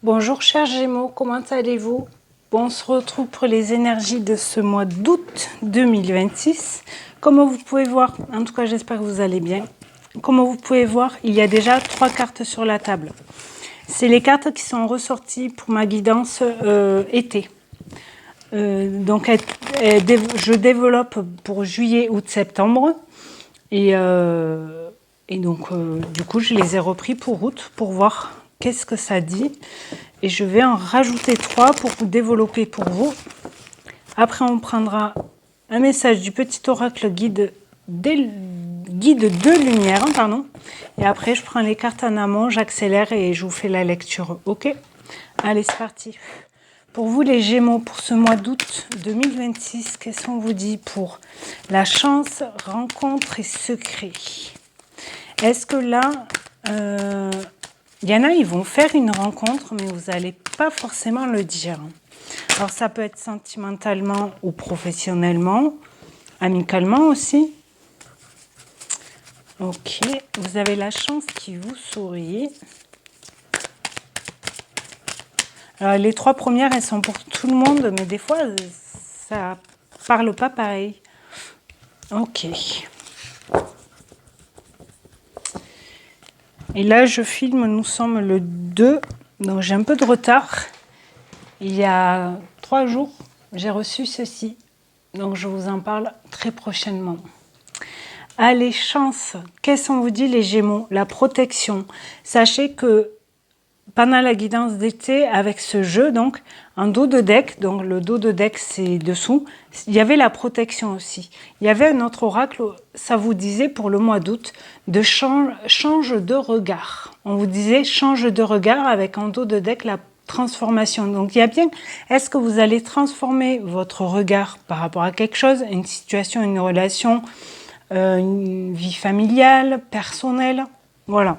Bonjour chers Gémeaux, comment allez-vous? Bon, on se retrouve pour les énergies de ce mois d'août 2026. Comme vous pouvez voir, en tout cas j'espère que vous allez bien. Comme vous pouvez voir, il y a déjà 3 cartes sur la table. C'est les cartes qui sont ressorties pour ma guidance été. Donc je développe pour juillet, août, septembre. Et donc du coup je les ai repris pour août pour voir qu'est-ce que ça dit. Et je vais en rajouter 3 pour vous développer pour vous. Après, on prendra un message du petit oracle guide de lumière. Pardon. Et après, je prends les cartes en amont, j'accélère et je vous fais la lecture. Ok? Allez, c'est parti. Pour vous, les Gémeaux, pour ce mois d'août 2026, qu'est-ce qu'on vous dit pour la chance, rencontre et secret? Est-ce que là... il y en a, ils vont faire une rencontre, mais vous n'allez pas forcément le dire. Alors, ça peut être sentimentalement ou professionnellement, amicalement aussi. Ok, vous avez la chance qui vous sourit. Alors, les 3 premières, elles sont pour tout le monde, mais des fois, ça parle pas pareil. Ok. Et là, je filme, nous sommes le 2, donc j'ai un peu de retard. Il y a 3 jours, j'ai reçu ceci, donc je vous en parle très prochainement. Allez, chance, qu'est-ce qu'on vous dit les Gémeaux? La protection. Sachez que pendant la guidance d'été, avec ce jeu, donc en dos de deck, donc le dos de deck c'est dessous, il y avait la protection aussi. Il y avait un autre oracle, ça vous disait pour le mois d'août, de change de regard. On vous disait change de regard avec en dos de deck la transformation. Donc il y a bien, est-ce que vous allez transformer votre regard par rapport à quelque chose, une situation, une relation, une vie familiale, personnelle, voilà.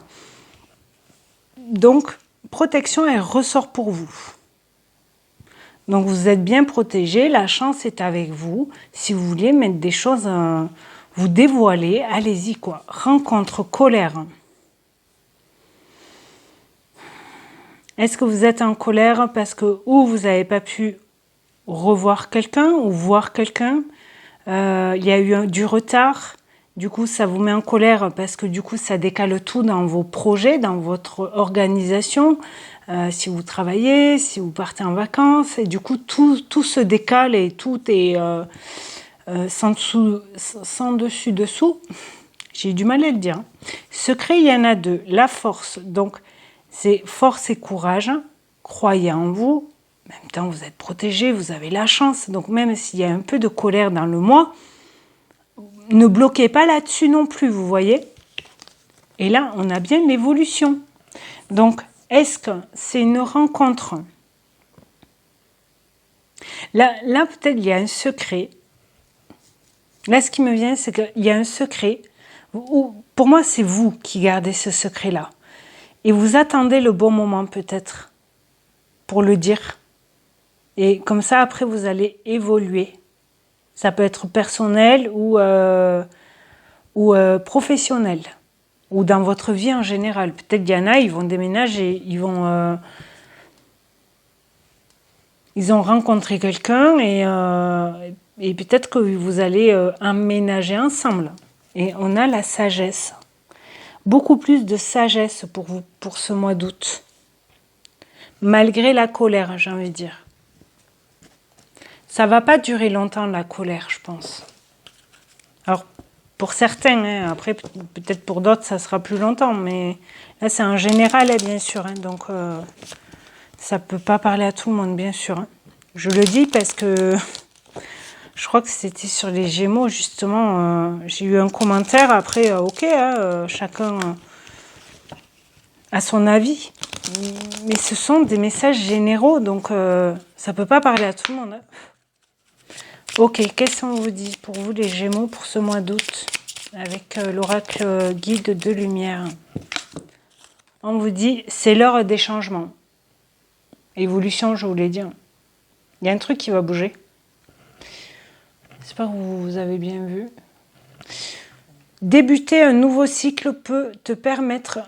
Donc, protection, elle ressort pour vous. Donc, vous êtes bien protégé, la chance est avec vous. Si vous voulez mettre des choses, vous dévoiler, allez-y quoi. Rencontre, colère. Est-ce que vous êtes en colère parce que ou vous n'avez pas pu revoir quelqu'un ou voir quelqu'un, il y a eu du retard, du coup ça vous met en colère parce que du coup ça décale tout dans vos projets, dans votre organisation, si vous travaillez, si vous partez en vacances, et du coup tout se décale et tout est sans dessus dessous. J'ai eu du mal à le dire. Secret, il y en a 2. La force, donc c'est force et courage. Croyez en vous. En même temps, vous êtes protégé, vous avez la chance. Donc même s'il y a un peu de colère dans le mois, ne bloquez pas là-dessus non plus, vous voyez. Et là, on a bien l'évolution. Donc, est-ce que c'est une rencontre? Là peut-être, il y a un secret. Là, ce qui me vient, c'est qu'il y a un secret. Pour moi, c'est vous qui gardez ce secret-là. Et vous attendez le bon moment, peut-être, pour le dire. Et comme ça, après, vous allez évoluer. Ça peut être personnel ou professionnel. Ou dans votre vie en général. Peut-être qu'il y en a, ils vont déménager, ils ont rencontré quelqu'un et peut-être que vous allez emménager ensemble. Et on a la sagesse. Beaucoup plus de sagesse pour vous, pour ce mois d'août. Malgré la colère, j'ai envie de dire. Ça ne va pas durer longtemps, la colère, je pense. Alors, pour certains, hein, après, peut-être pour d'autres, ça sera plus longtemps, mais là, c'est en général, hein, bien sûr. Hein, donc, ça ne peut pas parler à tout le monde, bien sûr. Hein. Je le dis parce que je crois que c'était sur les Gémeaux, justement. J'ai eu un commentaire, après, ok, hein, chacun a son avis. Mais ce sont des messages généraux, donc ça ne peut pas parler à tout le monde. Hein. Ok, qu'est-ce qu'on vous dit pour vous les Gémeaux pour ce mois d'août avec l'oracle guide de lumière? On vous dit, c'est l'heure des changements. Évolution, je vous l'ai dit. Il y a un truc qui va bouger. J'espère que vous avez bien vu. Débuter un nouveau cycle peut te permettre...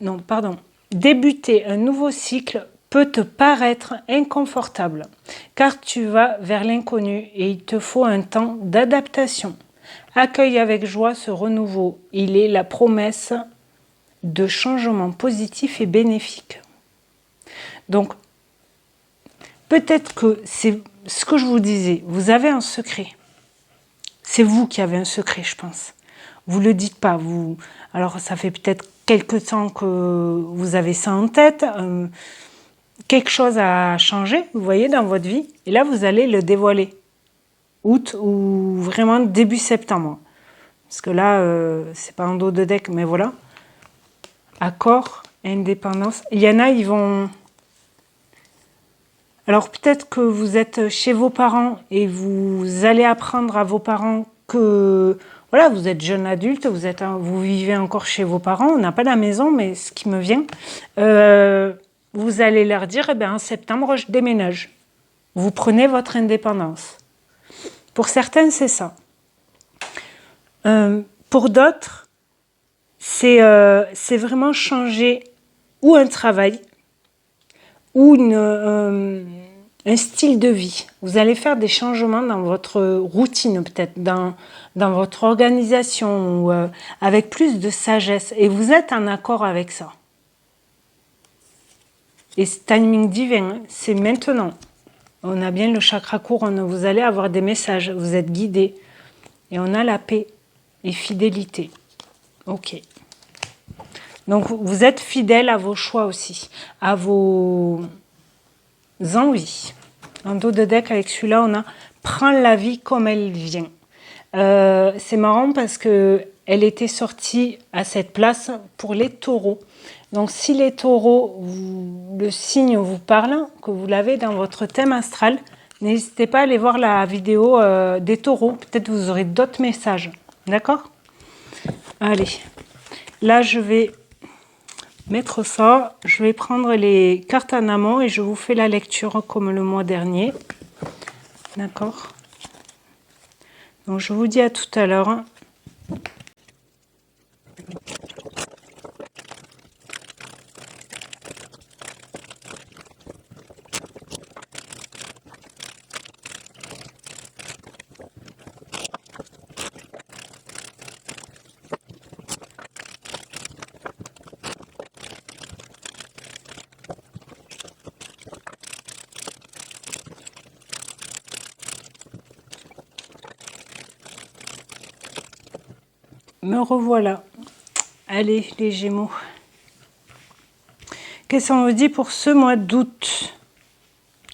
Non, pardon. Débuter un nouveau cycle peut te paraître inconfortable, car tu vas vers l'inconnu et il te faut un temps d'adaptation. Accueille avec joie ce renouveau. Il est la promesse de changements positifs et bénéfiques. Donc, peut-être que c'est ce que je vous disais, vous avez un secret. C'est vous qui avez un secret, je pense. Vous ne le dites pas. Alors, ça fait peut-être quelque temps que vous avez ça en tête. Quelque chose a changé, vous voyez, dans votre vie. Et là, vous allez le dévoiler. Août ou vraiment début septembre. Parce que là, c'est pas en dos de deck, mais voilà. Accord, indépendance. Il y en a, ils vont... Alors peut-être que vous êtes chez vos parents et vous allez apprendre à vos parents que... Voilà, vous êtes jeune adulte, vous vivez encore chez vos parents, on n'a pas la maison, mais ce qui me vient... vous allez leur dire, eh bien, en septembre, je déménage. Vous prenez votre indépendance. Pour certains, c'est ça. Pour d'autres, c'est vraiment changer ou un travail ou un style de vie. Vous allez faire des changements dans votre routine, peut-être, dans votre organisation, ou, avec plus de sagesse. Et vous êtes en accord avec ça. Et ce timing divin, hein, c'est maintenant. On a bien le chakra couronne, vous allez avoir des messages, vous êtes guidés. Et on a la paix et fidélité. Ok. Donc vous êtes fidèle à vos choix aussi, à vos envies. En dos de deck, avec celui-là, on a « Prends la vie comme elle vient ». C'est marrant parce qu'elle était sortie à cette place pour les taureaux. Donc si les taureaux, le signe vous parle, que vous l'avez dans votre thème astral, n'hésitez pas à aller voir la vidéo des taureaux. Peut-être vous aurez d'autres messages. D'accord? Allez. Là, je vais mettre ça. Je vais prendre les cartes en amont et je vous fais la lecture comme le mois dernier. D'accord? Donc, je vous dis à tout à l'heure. Me revoilà. Allez, les Gémeaux. Qu'est-ce qu'on vous dit pour ce mois d'août?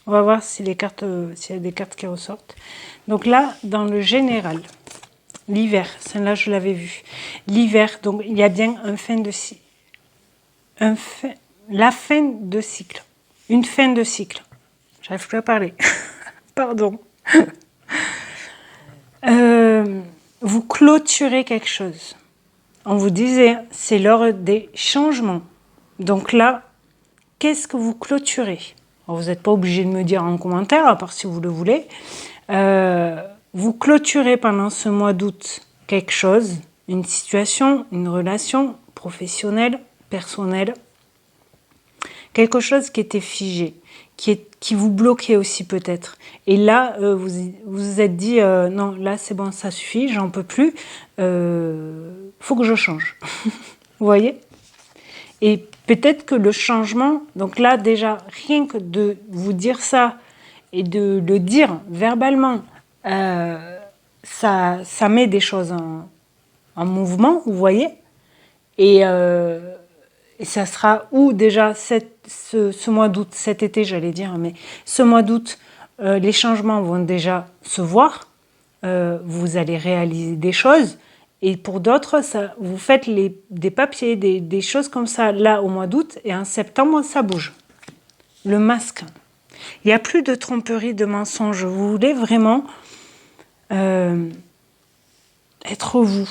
On va voir si les cartes, s'il y a des cartes qui ressortent. Donc là, dans le général, l'hiver, celle-là je l'avais vu. L'hiver, donc il y a bien la fin de cycle. Une fin de cycle. J'arrive plus à parler. Pardon. Vous clôturez quelque chose. On vous disait, c'est l'heure des changements. Donc là, qu'est-ce que vous clôturez? Alors, vous n'êtes pas obligé de me dire en commentaire, à part si vous le voulez. Vous clôturez pendant ce mois d'août quelque chose, une situation, une relation professionnelle, personnelle, quelque chose qui était figé, qui vous bloquait aussi peut-être. Et là, vous vous êtes dit, non, là c'est bon, ça suffit, j'en peux plus, faut que je change. Vous voyez? Et peut-être que le changement, donc là déjà, rien que de vous dire ça et de le dire verbalement, ça met des choses en mouvement, vous voyez? Et ça sera où déjà ce mois d'août, cet été j'allais dire, mais ce mois d'août, les changements vont déjà se voir, vous allez réaliser des choses, et pour d'autres, vous faites des papiers, des choses comme ça, là au mois d'août, et en septembre, ça bouge. Le masque. Il n'y a plus de tromperie, de mensonge. Vous voulez vraiment être vous.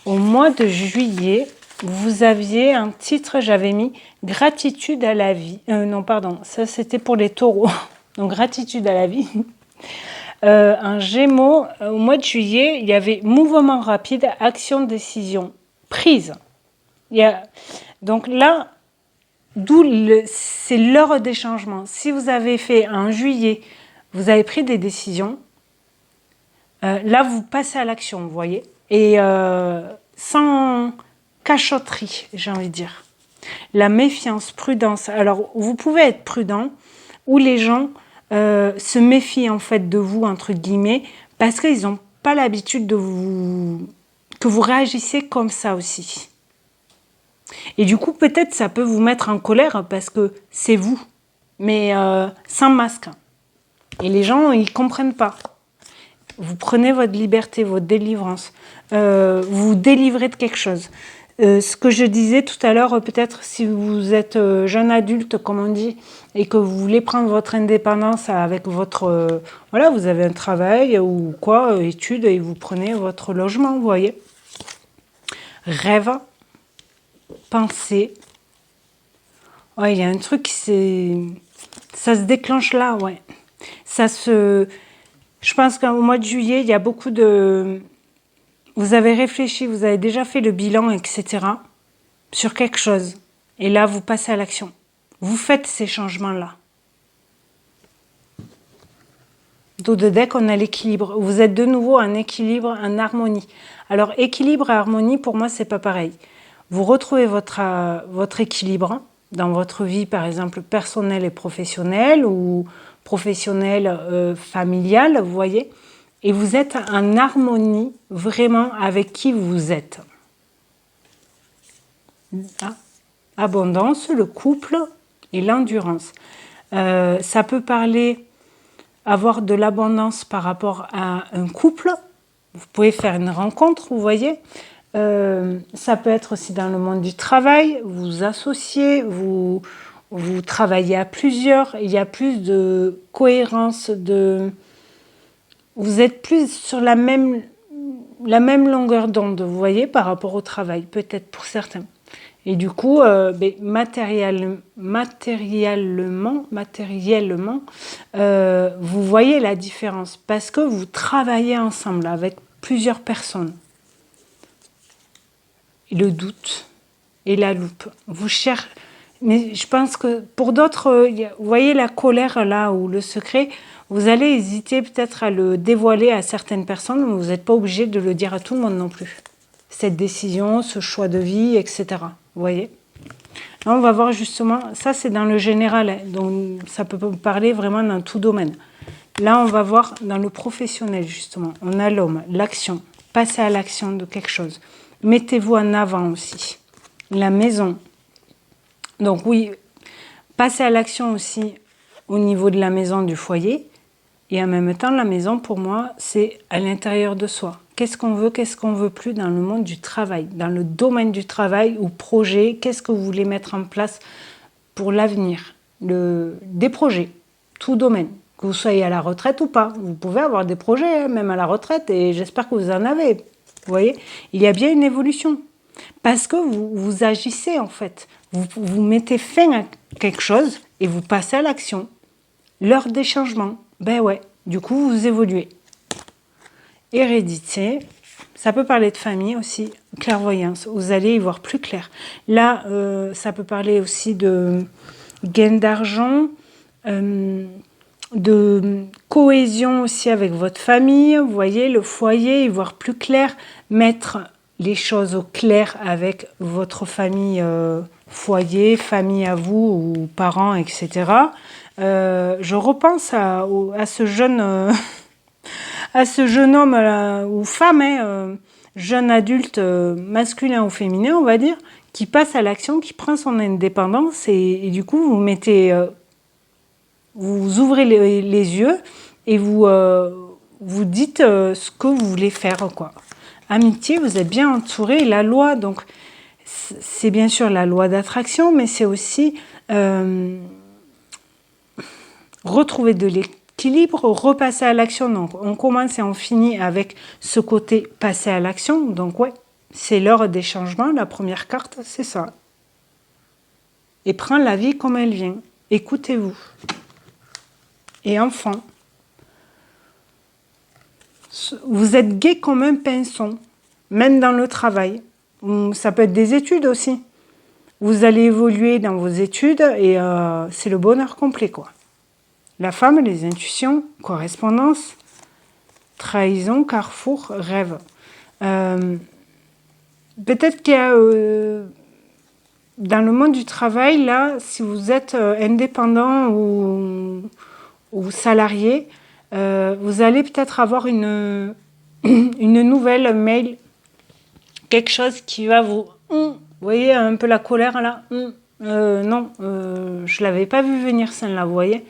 Au mois de juillet, vous aviez un titre, j'avais mis « Gratitude à la vie ». Non, pardon, ça c'était pour les taureaux. Donc, gratitude à la vie. En Gémeaux, au mois de juillet, il y avait mouvement rapide, action, décision, prise. Donc là, c'est l'heure des changements. Si vous avez fait en juillet, vous avez pris des décisions, là vous passez à l'action, vous voyez, et sans cachotterie, j'ai envie de dire. La méfiance, prudence. Alors vous pouvez être prudent, ou les gens se méfient en fait de vous, entre guillemets, parce qu'ils n'ont pas l'habitude de que vous réagissez comme ça aussi. Et du coup, peut-être ça peut vous mettre en colère parce que c'est vous, mais sans masque. Et les gens, ils comprennent pas. Vous prenez votre liberté, votre délivrance. Vous vous délivrez de quelque chose. Ce que je disais tout à l'heure, peut-être si vous êtes jeune adulte, comme on dit, et que vous voulez prendre votre indépendance avec votre... voilà, vous avez un travail ou quoi, études, et vous prenez votre logement, vous voyez. Rêve, pensée. Ouais, il y a un truc qui ça se déclenche là, ouais. Je pense qu'au mois de juillet, il y a beaucoup de... Vous avez réfléchi, vous avez déjà fait le bilan, etc. sur quelque chose. Et là, vous passez à l'action. Vous faites ces changements-là. Dos de deck, on a l'équilibre. Vous êtes de nouveau en équilibre, en harmonie. Alors, équilibre et harmonie, pour moi, c'est pas pareil. Vous retrouvez votre équilibre dans votre vie, par exemple, personnelle et professionnelle, ou professionnelle, familiale, vous voyez. Et vous êtes en harmonie vraiment avec qui vous êtes. Ah, abondance, le couple et l'endurance. Ça peut parler avoir de l'abondance par rapport à un couple. Vous pouvez faire une rencontre, vous voyez. Ça peut être aussi dans le monde du travail. Vous vous associez, vous travaillez à plusieurs. Il y a plus de cohérence, vous êtes plus sur la même longueur d'onde, vous voyez, par rapport au travail, peut-être pour certains. Et du coup, matériellement, vous voyez la différence parce que vous travaillez ensemble avec plusieurs personnes. Et le doute et la loupe. Vous cherchez. Mais je pense que pour d'autres, vous voyez la colère là ou le secret, vous allez hésiter peut-être à le dévoiler à certaines personnes, mais vous n'êtes pas obligé de le dire à tout le monde non plus. Cette décision, ce choix de vie, etc. Vous voyez ? Là, on va voir justement, ça c'est dans le général, hein, donc ça peut parler vraiment dans tout domaine. Là, on va voir dans le professionnel justement. On a l'homme, l'action, passer à l'action de quelque chose. Mettez-vous en avant aussi. La maison. Donc oui, passer à l'action aussi au niveau de la maison, du foyer. Et en même temps, la maison, pour moi, c'est à l'intérieur de soi. Qu'est-ce qu'on veut plus dans le monde du travail, dans le domaine du travail ou projet, qu'est-ce que vous voulez mettre en place pour l'avenir, des projets, tout domaine, que vous soyez à la retraite ou pas. Vous pouvez avoir des projets, hein, même à la retraite, et j'espère que vous en avez. Vous voyez, il y a bien une évolution. Parce que vous agissez en fait. Vous mettez fin à quelque chose et vous passez à l'action. L'heure des changements. Ben ouais, du coup vous évoluez. Hérédité, ça peut parler de famille aussi. Clairvoyance, vous allez y voir plus clair. Là, ça peut parler aussi de gain d'argent, de cohésion aussi avec votre famille. Vous voyez, le foyer, y voir plus clair, mettre les choses au clair avec votre famille, foyer, famille à vous ou parents, etc. Je repense à ce jeune homme ou femme, jeune adulte masculin ou féminin, on va dire, qui passe à l'action, qui prend son indépendance et du coup vous mettez, vous ouvrez les yeux et vous dites ce que vous voulez faire, quoi. Amitié, vous êtes bien entouré. La loi, donc, c'est bien sûr la loi d'attraction, mais c'est aussi retrouver de l'équilibre, repasser à l'action. Donc, on commence et on finit avec ce côté passer à l'action. Donc, ouais, c'est l'heure des changements. La première carte, c'est ça. Et prendre la vie comme elle vient. Écoutez-vous. Et enfin, vous êtes gai comme un pinson, même dans le travail. Ça peut être des études aussi. Vous allez évoluer dans vos études et c'est le bonheur complet, quoi. La femme, les intuitions, correspondance, trahison, carrefour, rêve. Peut-être qu'il y a dans le monde du travail, là, si vous êtes indépendant ou salarié, vous allez peut-être avoir une nouvelle mail, quelque chose qui va vous... Vous voyez un peu la colère là. Non, je l'avais pas vu venir celle-là, vous voyez.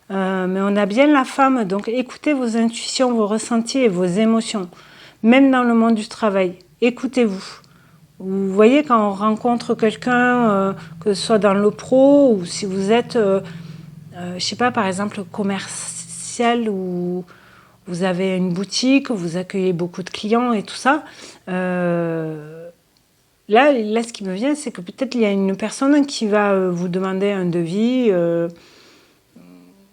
Mais on a bien la femme, donc écoutez vos intuitions, vos ressentis et vos émotions. Même dans le monde du travail, écoutez-vous. Vous voyez quand on rencontre quelqu'un, que ce soit dans le pro ou si vous êtes, je sais pas, par exemple commercial ou vous avez une boutique, vous accueillez beaucoup de clients et tout ça. Là, ce qui me vient, c'est que peut-être il y a une personne qui va vous demander un devis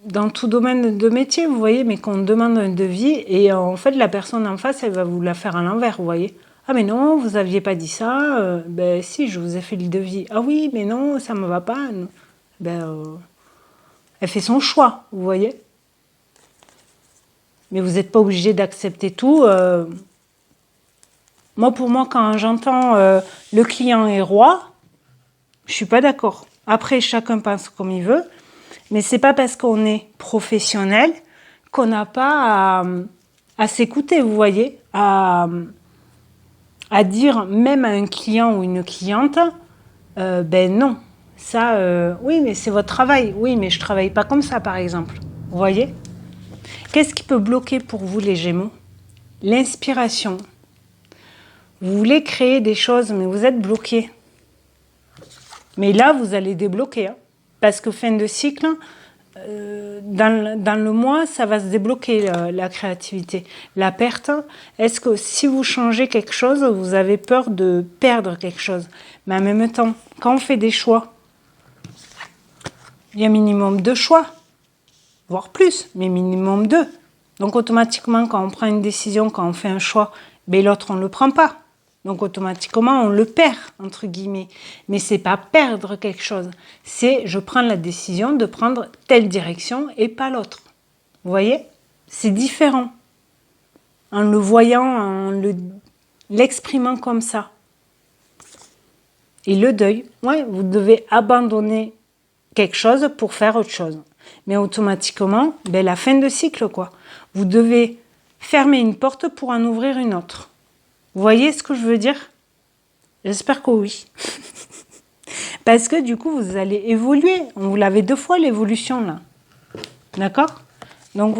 dans tout domaine de métier, vous voyez, mais qu'on demande un devis et en fait, la personne en face, elle va vous la faire à l'envers, vous voyez. Ah mais non, vous aviez pas dit ça. Ben si, je vous ai fait le devis. Ah oui, mais non, ça me va pas. Elle fait son choix, vous voyez. Mais vous n'êtes pas obligé d'accepter tout. Moi, pour moi, quand j'entends le client est roi, je suis pas d'accord. Après, chacun pense comme il veut, mais c'est pas parce qu'on est professionnel qu'on n'a pas à s'écouter, vous voyez, à dire même à un client ou une cliente, ben non, ça, oui, mais c'est votre travail. Oui, mais je travaille pas comme ça, par exemple. Vous voyez? Qu'est-ce qui peut bloquer pour vous, les Gémeaux? L'inspiration. Vous voulez créer des choses, mais vous êtes bloqué. Mais là, vous allez débloquer. Hein, parce que fin de cycle, dans le mois, ça va se débloquer la créativité. La perte, est-ce que si vous changez quelque chose, vous avez peur de perdre quelque chose? Mais en même temps, quand on fait des choix, il y a minimum 2 choix, voire plus, mais minimum 2. Donc automatiquement, quand on prend une décision, quand on fait un choix, ben l'autre, on ne le prend pas. Donc automatiquement, on le perd, entre guillemets. Mais c'est pas perdre quelque chose. C'est je prends la décision de prendre telle direction et pas l'autre. Vous voyez? C'est différent. En le voyant, en l'exprimant comme ça. Et le deuil, ouais, vous devez abandonner quelque chose pour faire autre chose. Mais automatiquement, ben la fin de cycle, quoi. Vous devez fermer une porte pour en ouvrir une autre. Vous voyez ce que je veux dire? J'espère que oui. Parce que du coup, vous allez évoluer. On vous l'avait 2 fois l'évolution là. D'accord? Donc,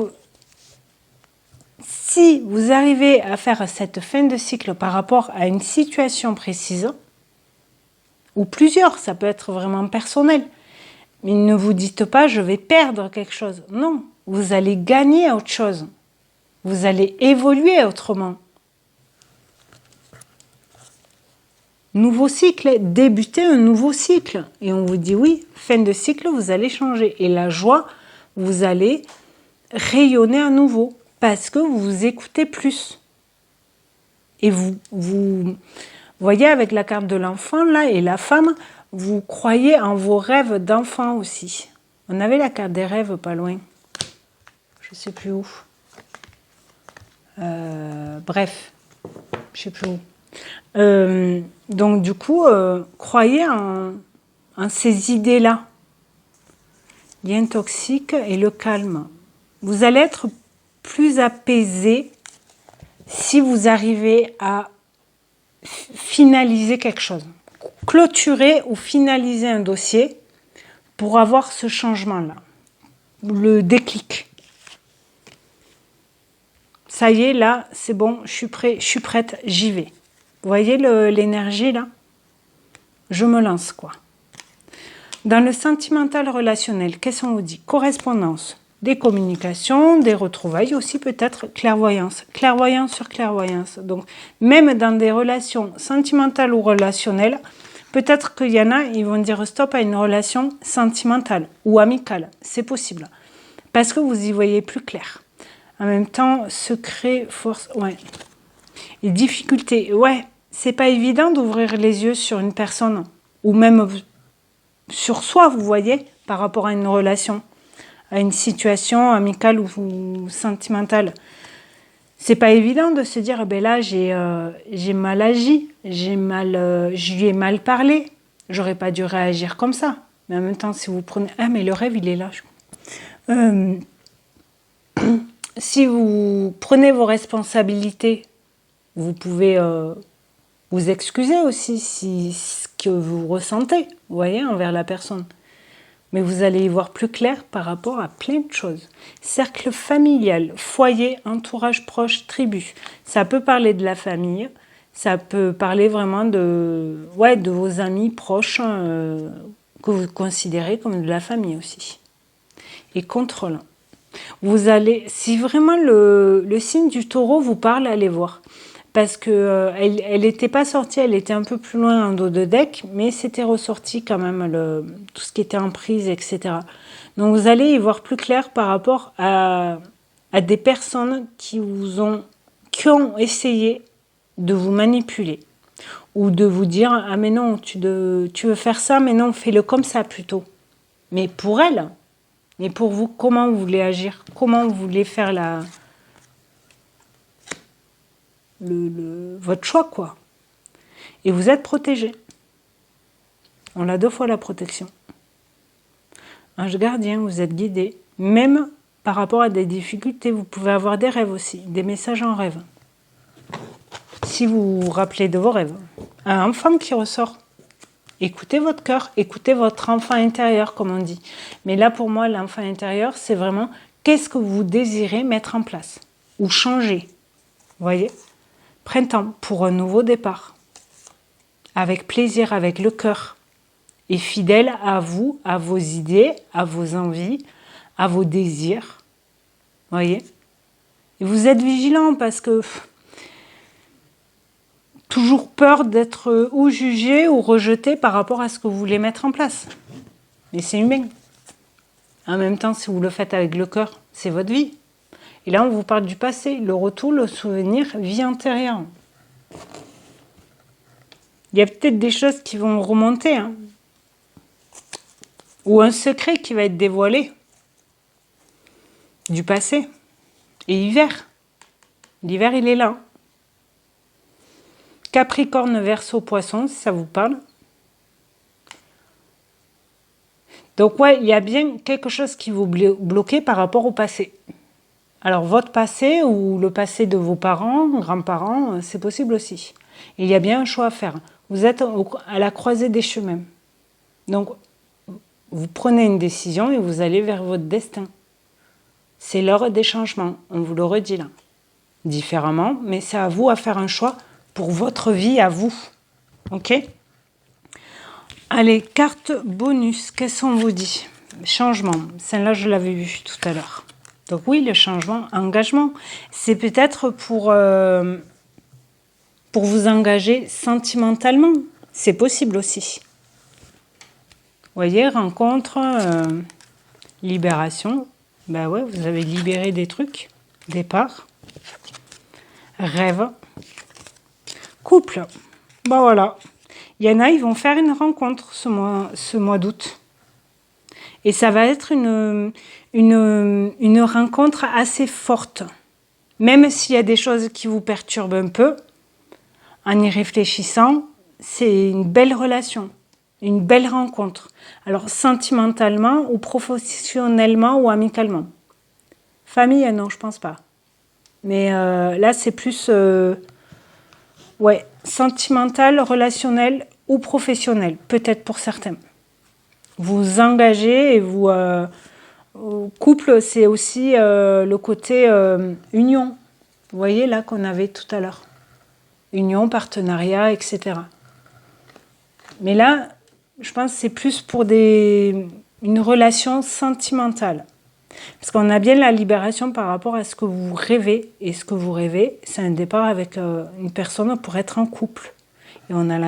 si vous arrivez à faire cette fin de cycle par rapport à une situation précise, ou plusieurs, ça peut être vraiment personnel, mais ne vous dites pas je vais perdre quelque chose. Non, vous allez gagner autre chose. Vous allez évoluer autrement. Nouveau cycle, débuter un nouveau cycle. Et on vous dit oui, fin de cycle, vous allez changer. Et la joie, vous allez rayonner à nouveau parce que vous vous écoutez plus. Et vous voyez avec la carte de l'enfant là et la femme, vous croyez en vos rêves d'enfant aussi. On avait la carte des rêves pas loin. Je sais plus où. Bref, je sais plus où. Donc du coup, croyez en ces idées-là. Lien toxique et le calme. Vous allez être plus apaisé si vous arrivez à finaliser quelque chose. Clôturer ou finaliser un dossier pour avoir ce changement-là. Le déclic. Ça y est, là, c'est bon, je suis prêt, je suis prête, j'y vais. Vous voyez l'énergie là? Je me lance quoi. Dans le sentimental relationnel, qu'est-ce qu'on vous dit? Correspondance, des communications, des retrouvailles, aussi peut-être clairvoyance. Clairvoyance sur clairvoyance. Donc, même dans des relations sentimentales ou relationnelles, peut-être qu'il y en a, ils vont dire stop à une relation sentimentale ou amicale. C'est possible. Parce que vous y voyez plus clair. En même temps, secret, force, ouais. Et difficulté, ouais, c'est pas évident d'ouvrir les yeux sur une personne ou même sur soi, vous voyez, par rapport à une relation, à une situation amicale ou sentimentale. C'est pas évident de se dire, ben là, j'ai mal agi, je lui ai mal parlé, j'aurais pas dû réagir comme ça. Mais en même temps, si vous prenez... Ah, mais le rêve, il est là. Si vous prenez vos responsabilités, vous pouvez vous excuser aussi si ce que vous ressentez, vous voyez, envers la personne. Mais vous allez y voir plus clair par rapport à plein de choses. Cercle familial, foyer, entourage proche, tribu. Ça peut parler de la famille, ça peut parler vraiment de vos amis proches que vous considérez comme de la famille aussi. Et contrôlant. Vous allez, si vraiment le signe du taureau vous parle, allez voir. Parce que elle n'était pas sortie, elle était un peu plus loin en dos de deck, mais c'était ressorti quand même tout ce qui était en prise, etc. Donc vous allez y voir plus clair par rapport à des personnes qui ont essayé de vous manipuler ou de vous dire ah mais non tu veux faire ça, mais non fais-le comme ça plutôt. Mais pour elle, mais pour vous, comment vous voulez agir, comment vous voulez faire votre choix, quoi. Et vous êtes protégé. On a 2 fois la protection. Ange gardien, vous êtes guidé. Même par rapport à des difficultés, vous pouvez avoir des rêves aussi, des messages en rêve. Si vous vous rappelez de vos rêves. Un enfant qui ressort. Écoutez votre cœur, écoutez votre enfant intérieur, comme on dit. Mais là, pour moi, l'enfant intérieur, c'est vraiment qu'est-ce que vous désirez mettre en place ou changer. Vous voyez ? Printemps, pour un nouveau départ. Avec plaisir, avec le cœur. Et fidèle à vous, à vos idées, à vos envies, à vos désirs. Vous voyez ? Et vous êtes vigilant parce que toujours peur d'être ou jugé ou rejeté par rapport à ce que vous voulez mettre en place. Mais c'est humain. En même temps, si vous le faites avec le cœur, c'est votre vie. Et là, on vous parle du passé. Le retour, le souvenir, vie antérieure. Il y a peut-être des choses qui vont remonter. Hein. Ou un secret qui va être dévoilé. Du passé. Et hiver. L'hiver, il est là. Capricorne, Verseau, Poisson, si ça vous parle. Donc ouais, il y a bien quelque chose qui vous bloque par rapport au passé. Alors votre passé ou le passé de vos parents, grands-parents, c'est possible aussi. Et il y a bien un choix à faire. Vous êtes à la croisée des chemins. Donc vous prenez une décision et vous allez vers votre destin. C'est l'heure des changements, on vous le redit là. Différemment, mais c'est à vous à faire un choix pour votre vie à vous. Ok ? Allez, carte bonus, qu'est-ce qu'on vous dit ? Changement, celle-là je l'avais vue tout à l'heure. Donc oui, le changement, engagement, c'est peut-être pour vous engager sentimentalement. C'est possible aussi. Vous voyez, rencontre, libération. Ben ouais, vous avez libéré des trucs. Départ. Rêve. Couple. Ben voilà. Il y en a, ils vont faire une rencontre ce mois d'août. Et ça va être une rencontre assez forte. Même s'il y a des choses qui vous perturbent un peu, en y réfléchissant, c'est une belle relation, une belle rencontre. Alors, sentimentalement ou professionnellement ou amicalement. Famille, non, je pense pas. Mais là, c'est plus sentimental, relationnel ou professionnel, peut-être pour certains. Vous engagez et vous... couple, c'est aussi le côté union. Vous voyez là qu'on avait tout à l'heure. Union, partenariat, etc. Mais là, je pense que c'est plus pour une relation sentimentale. Parce qu'on a bien la libération par rapport à ce que vous rêvez. Et ce que vous rêvez, c'est un départ avec une personne pour être en couple. Et on a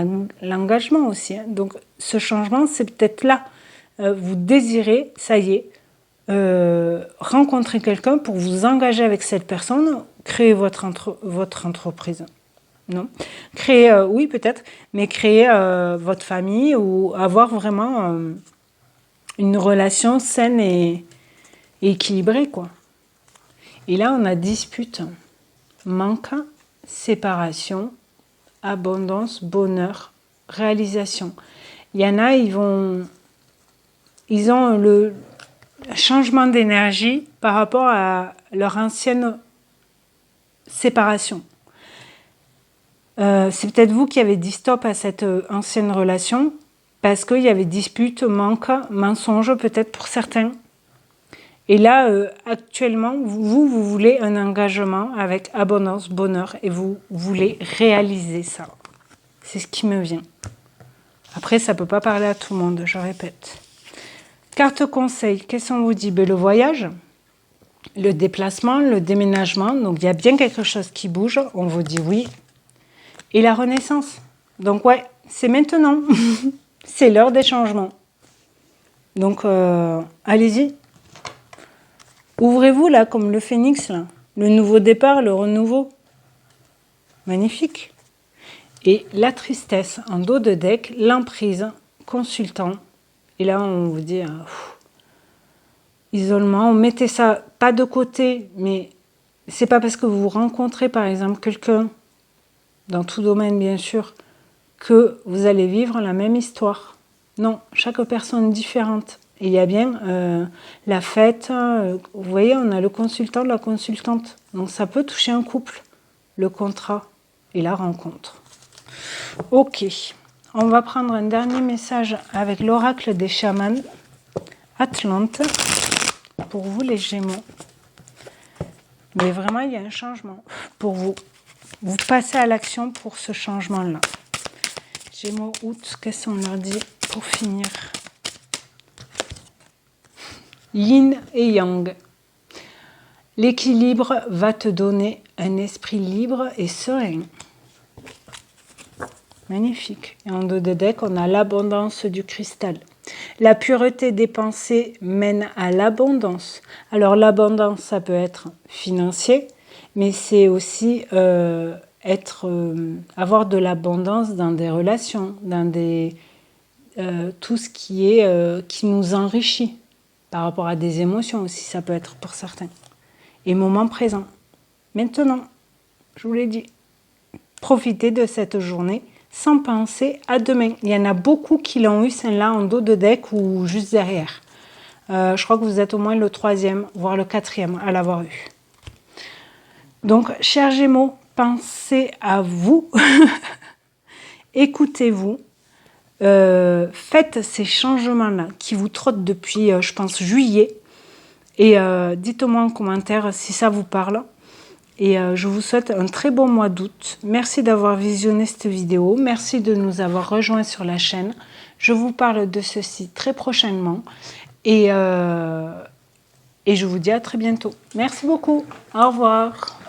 l'engagement aussi. Hein. Donc ce changement, c'est peut-être là. Vous désirez, ça y est, rencontrer quelqu'un pour vous engager avec cette personne, créer votre entreprise. Non. Créer, oui peut-être, mais créer votre famille ou avoir vraiment une relation saine et équilibrée, quoi. Et là, on a dispute, manque, séparation, abondance, bonheur, réalisation. Il y en a, ils ont le changement d'énergie par rapport à leur ancienne séparation. C'est peut-être vous qui avez dit stop à cette ancienne relation parce qu'il y avait dispute, manque, mensonge peut-être pour certains. Et là, actuellement, vous voulez un engagement avec abondance, bonheur et vous voulez réaliser ça. C'est ce qui me vient. Après, ça ne peut pas parler à tout le monde, je répète. Carte conseil, qu'est-ce qu'on vous dit? Le voyage, le déplacement, le déménagement. Donc, il y a bien quelque chose qui bouge. On vous dit oui. Et la renaissance. Donc, ouais, c'est maintenant. C'est l'heure des changements. Donc, allez-y. Ouvrez-vous, là, comme le phénix, là. Le nouveau départ, le renouveau. Magnifique. Et la tristesse, en dos de deck, l'emprise, consultant. Et là, on vous dit, isolement, mettez ça pas de côté, mais c'est pas parce que vous rencontrez, par exemple, quelqu'un, dans tout domaine, bien sûr, que vous allez vivre la même histoire. Non, chaque personne est différente. Et il y a bien la fête, vous voyez, on a le consultant, la consultante. Donc ça peut toucher un couple, le contrat et la rencontre. Ok, on va prendre un dernier message avec l'oracle des chamans, Atlante, pour vous les Gémeaux. Mais vraiment, il y a un changement pour vous. Vous passez à l'action pour ce changement-là. Gémeaux, août, qu'est-ce qu'on leur dit pour finir? Yin et Yang. L'équilibre va te donner un esprit libre et serein. Magnifique. Et en dos de deck, on a l'abondance du cristal. La pureté des pensées mène à l'abondance. Alors l'abondance, ça peut être financier, mais c'est aussi avoir de l'abondance dans des relations, dans tout ce qui nous enrichit. Par rapport à des émotions aussi, ça peut être pour certains. Et moment présent. Maintenant, je vous l'ai dit, profitez de cette journée sans penser à demain. Il y en a beaucoup qui l'ont eu, celle-là, en dos de deck ou juste derrière. Je crois que vous êtes au moins le 3e, voire le 4e à l'avoir eu. Donc, chers Gémeaux, pensez à vous. Écoutez-vous. Faites ces changements-là qui vous trottent depuis, je pense, juillet. Et dites-moi en commentaire si ça vous parle. Et je vous souhaite un très bon mois d'août. Merci d'avoir visionné cette vidéo. Merci de nous avoir rejoints sur la chaîne. Je vous parle de ceci très prochainement. Et je vous dis à très bientôt. Merci beaucoup. Au revoir.